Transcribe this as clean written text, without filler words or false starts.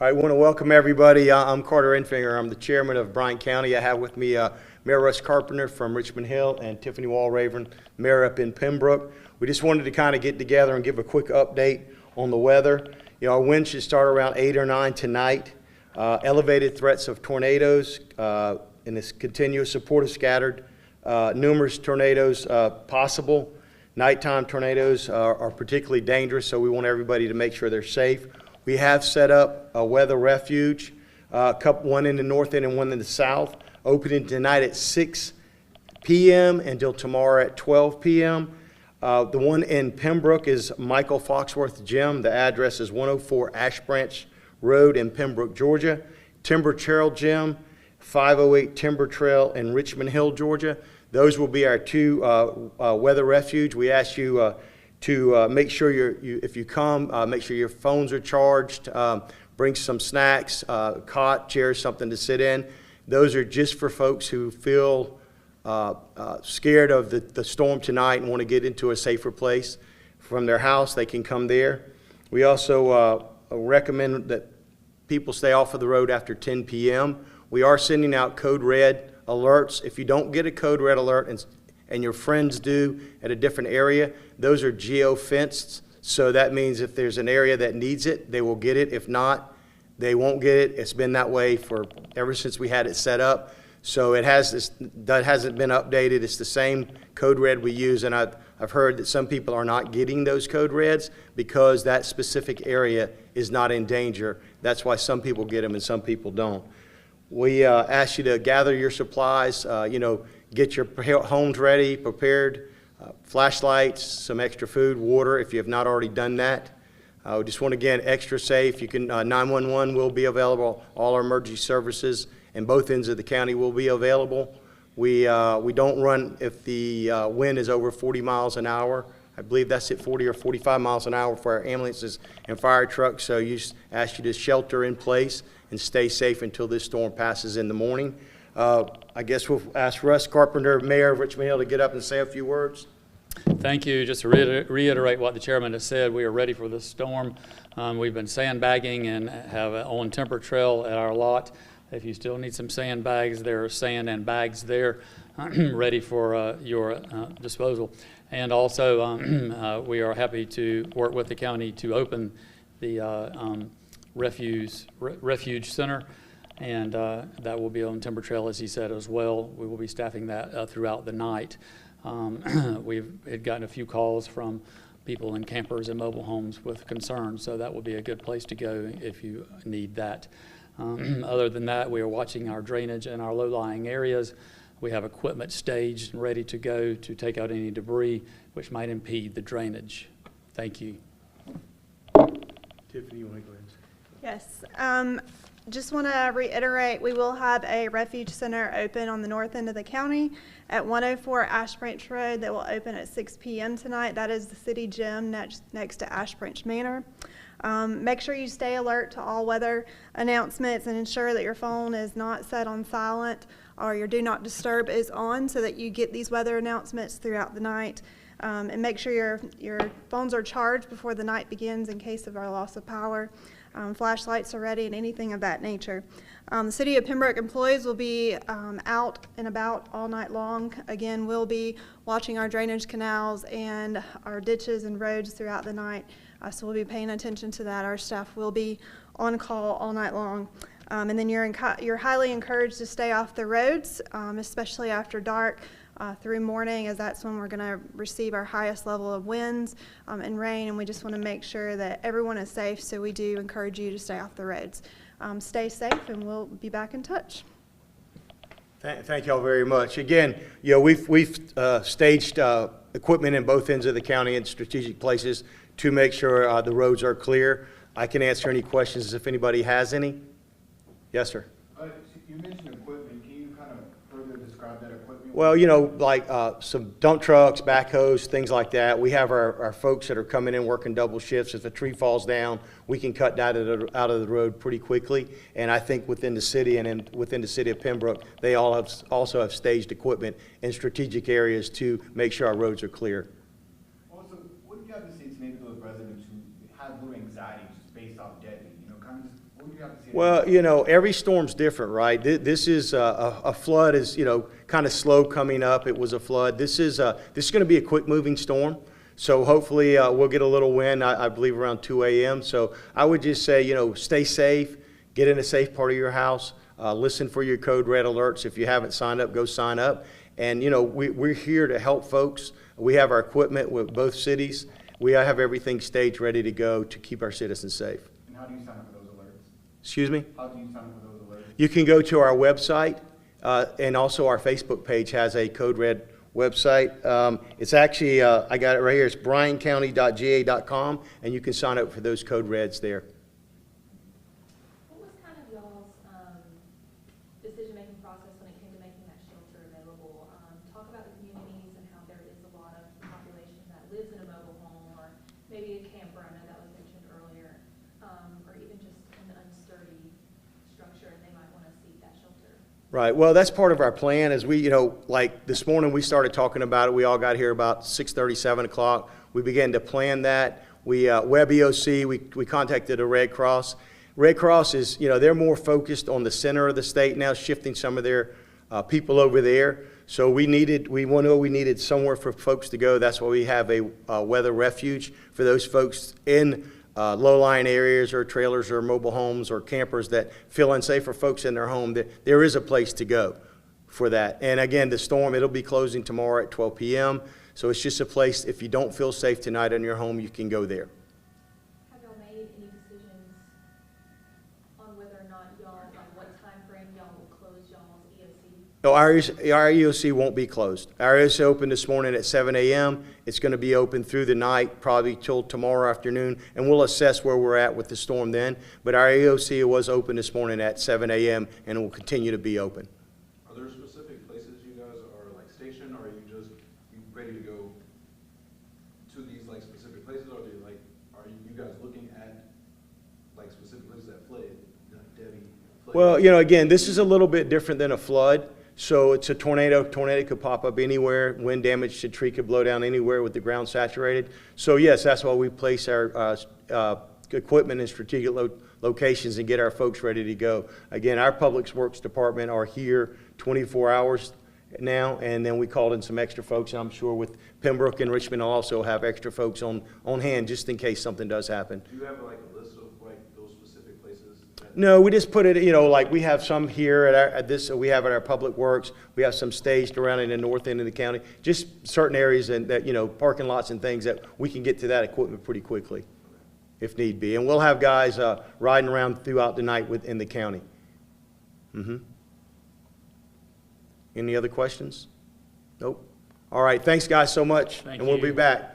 All right, I want to welcome everybody. I'm Carter Enfinger. I'm the chairman of Bryan County. I have with me Mayor Russ Carpenter from Richmond Hill and Tiffany Walraven, mayor up in Pembroke. We just wanted to kind of get together and give a quick update on the weather. You know, our winds should start around 8 or 9 tonight. Elevated threats of tornadoes and this continuous support of scattered. Numerous tornadoes possible. Nighttime tornadoes are particularly dangerous, so we want everybody to make sure they're safe. We have set up a weather refuge, one in the north end and one in the south, opening tonight at 6 p.m. until tomorrow at 12 p.m. The one in Pembroke is Michael Foxworth Gym. The address is 104 Ash Branch Road in Pembroke, Georgia. Timber Trail Gym, 508 Timber Trail in Richmond Hill, Georgia. Those will be our two weather refuge. We ask you to make sure if you come, make sure your phones are charged, bring some snacks, cot, chairs, something to sit in. Those are just for folks who feel scared of the storm tonight and want to get into a safer place from their house. They can come there. We also recommend that people stay off of the road after 10 p.m. We are sending out code red alerts. If you don't get a code red alert and your friends do at a different area, those are geo-fenced. So that means if there's an area that needs it, they will get it. If not, they won't get it. It's been that way ever since we had it set up. So that hasn't been updated. It's the same code red we use, and I've heard that some people are not getting those code reds because that specific area is not in danger. That's why some people get them and some people don't. We ask you to gather your supplies, get your homes ready, prepared, flashlights, some extra food, water if you have not already done that. We just want to, again, extra safe. You can 911 will be available. All our emergency services in both ends of the county will be available. We don't run if the wind is over 40 miles an hour. I believe that's at 40 or 45 miles an hour for our ambulances and fire trucks. So ask you to shelter in place and stay safe until this storm passes in the morning. I guess we'll ask Russ Carpenter, Mayor of Richmond Hill, to get up and say a few words. Thank you. Just to reiterate what the chairman has said, we are ready for this storm. We've been sandbagging and have on Timber Trail at our lot. If you still need some sandbags, there are sand and bags there ready for your disposal. And also, we are happy to work with the county to open the refuge center, and that will be on Timber Trail, as he said, as well. We will be staffing that throughout the night. We've gotten a few calls from people in campers and mobile homes with concerns, so that will be a good place to go if you need that. Other than that, we are watching our drainage in our low-lying areas. We have equipment staged and ready to go to take out any debris which might impede the drainage. Thank you. Tiffany, you want to go ahead? Yes. Just want to reiterate, we will have a refuge center open on the north end of the county at 104 Ash Branch Road that will open at 6 p.m. tonight. That is the city gym next to Ash Branch Manor. Make sure you stay alert to all weather announcements and ensure that your phone is not set on silent or your do not disturb is on so that you get these weather announcements throughout the night. And make sure your phones are charged before the night begins in case of our loss of power. Flashlights are ready and anything of that nature. The City of Pembroke employees will be out and about all night long. Again, we'll be watching our drainage canals and our ditches and roads throughout the night. So we'll be paying attention to that. Our staff will be on call all night long. And then you're highly encouraged to stay off the roads, especially after dark through morning, as that's when we're going to receive our highest level of winds and rain. And we just want to make sure that everyone is safe. So we do encourage you to stay off the roads. Stay safe, and we'll be back in touch. Thank y'all very much. Again, we've staged equipment in both ends of the county in strategic places to make sure the roads are clear. I can answer any questions if anybody has any. Yes, sir. You mentioned equipment. Can you kind of further describe that equipment? Well, like some dump trucks, backhoes, things like that. We have our folks that are coming in working double shifts. If a tree falls down, we can cut that out of the road pretty quickly. And I think within the city and within the city of Pembroke, they also have staged equipment in strategic areas to make sure our roads are clear. Also, what do you have to say to maybe those residents who have a little anxiety just based off deadly? What do you you haven't seen? Well, you know, every storm's different, right? This is a flood is, you know, kind of slow coming up. It was a flood. This is going to be a quick moving storm. So hopefully we'll get a little wind, I believe around 2 a.m. So I would just say, you know, stay safe, get in a safe part of your house, listen for your code red alerts. If you haven't signed up, go sign up. And, you know, we're here to help folks. We have our equipment with both cities. We have everything staged, ready to go to keep our citizens safe. And how do you sign up for those alerts? Excuse me? How do you sign up for those alerts? You can go to our website, and also our Facebook page has a Code Red website. It's actually, I got it right here, it's bryancounty.ga.com, and you can sign up for those Code Reds there. What was kind of y'all's decision-making process when it came to making that shelter available? Talk about the communities and how there is a lot of population that lives in a mobile home, or maybe a camper, I know that was mentioned earlier, or even just an unsturdy structure, and they might want to seek that shelter. Right. Well, that's part of our plan. As we, you know, like this morning we started talking about it. We all got here about 6:30, 7 o'clock. We began to plan that. We Web EOC. We contacted the Red Cross. Red Cross is, you know, they're more focused on the center of the state now, shifting some of their people over there. So we needed somewhere for folks to go. That's why we have a weather refuge for those folks in low-lying areas or trailers or mobile homes or campers that feel unsafe for folks in their home. There is a place to go for that. And again, the storm, it'll be closing tomorrow at 12 p.m. So it's just a place, if you don't feel safe tonight in your home, you can go there. Have y'all made any decisions on whether or not y'all, like what time frame y'all will close y'all's EOC? No, our EOC won't be closed. Our EOC opened this morning at 7 a.m. It's going to be open through the night, probably till tomorrow afternoon, and we'll assess where we're at with the storm then. But our EOC was open this morning at 7 a.m. and will continue to be open. Are there specific places you guys are like stationed, or are you just ready to go to these like specific places, or are you guys looking at like specific places that flooded, like Debbie flooded? Well, you know, again, this is a little bit different than a flood. So it's a tornado. Tornado could pop up anywhere. Wind damage to tree could blow down anywhere with the ground saturated. So yes, that's why we place our equipment in strategic locations and get our folks ready to go. Again, our Public Works Department are here 24 hours now, and then we called in some extra folks, and I'm sure with Pembroke and Richmond will also have extra folks on hand just in case something does happen. Do you have like a list of like those specific places? No, we just put it, you know, like we have some here we have at our Public Works. We have some staged around in the north end of the county. Just certain areas and that, you know, parking lots and things that we can get to that equipment pretty quickly if need be. And we'll have guys riding around throughout the night within the county. Any other questions? Nope. All right. Thanks, guys, so much. Thank and we'll you. be back.